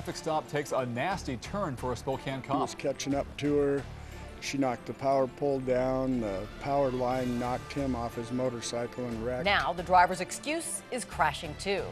traffic stop takes a nasty turn for a Spokane He cop. was catching up to her. She knocked the power pole down. The power line knocked him off his motorcycle and wrecked. Now the driver's excuse is crashing too.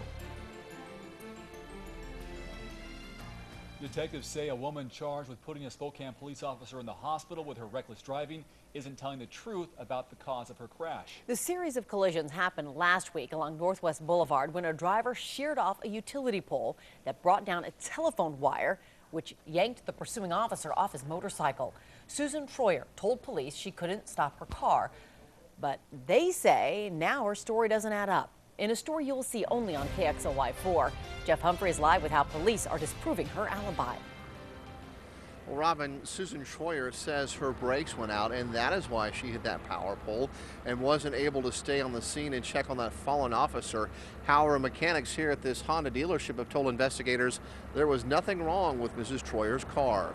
Detectives say a woman charged with putting a Spokane police officer in the hospital with her reckless driving isn't telling the truth about the cause of her crash. The series of collisions happened last week along Northwest Boulevard when a driver sheared off a utility pole that brought down a telephone wire, which yanked the pursuing officer off his motorcycle. Susan Troyer told police she couldn't stop her car, but they say now her story doesn't add up. In a story you'll see only on KXLY4, Jeff Humphrey is live with how police are disproving her alibi. Well, Robin, Susan Troyer says her brakes went out, and that is why she hit that power pole and wasn't able to stay on the scene and check on that fallen officer. However, mechanics here at this Honda dealership have told investigators there was nothing wrong with Mrs. Troyer's car.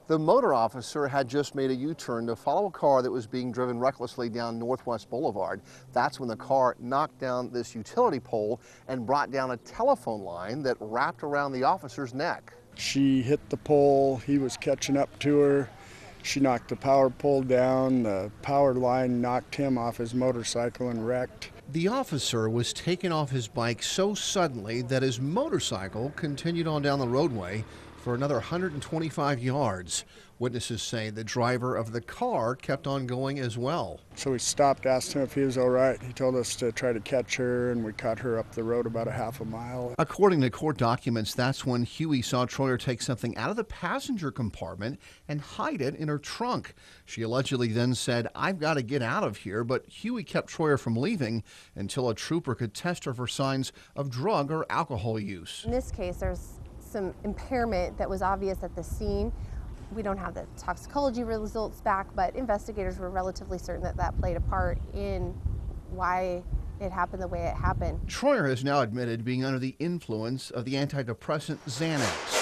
The motor officer had just made a U-turn to follow a car that was being driven recklessly down Northwest Boulevard. That's when the car knocked down this utility pole and brought down a telephone line that wrapped around the officer's neck. She hit the pole. He was catching up to her. She knocked the power pole down. The power line knocked him off his motorcycle and wrecked. The officer was taken off his bike so suddenly that his motorcycle continued on down the roadway for another 125 yards. Witnesses say the driver of the car kept on going as well. So we stopped, asked him if he was all right. He told us to try to catch her, and we caught her up the road about a half a mile. According to court documents, that's when Huey saw Troyer take something out of the passenger compartment and hide it in her trunk. She allegedly then said, "I've got to get out of here," but Huey kept Troyer from leaving until a trooper could test her for signs of drug or alcohol use. In this case, there's some impairment that was obvious at the scene. We don't have the toxicology results back, but investigators were relatively certain that that played a part in why it happened the way it happened. Troyer has now admitted being under the influence of the antidepressant Xanax.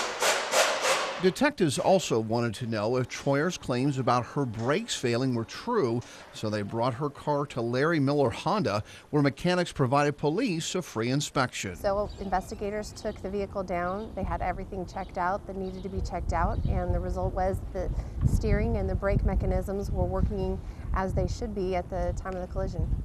Detectives also wanted to know if Troyer's claims about her brakes failing were true, so they brought her car to Larry Miller Honda, where mechanics provided police a free inspection. So investigators took the vehicle down. They had everything checked out that needed to be checked out, and the result was the steering and the brake mechanisms were working as they should be at the time of the collision.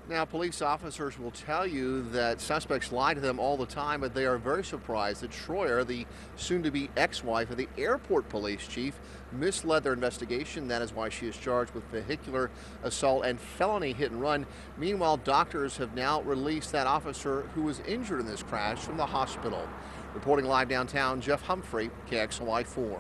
Now, police officers will tell you that suspects lie to them all the time, but they are very surprised that Troyer, the soon-to-be ex-wife of the airport police chief, misled their investigation. That is why she is charged with vehicular assault and felony hit and run. Meanwhile, doctors have now released that officer who was injured in this crash from the hospital. Reporting live downtown, Jeff Humphrey, KXLY4.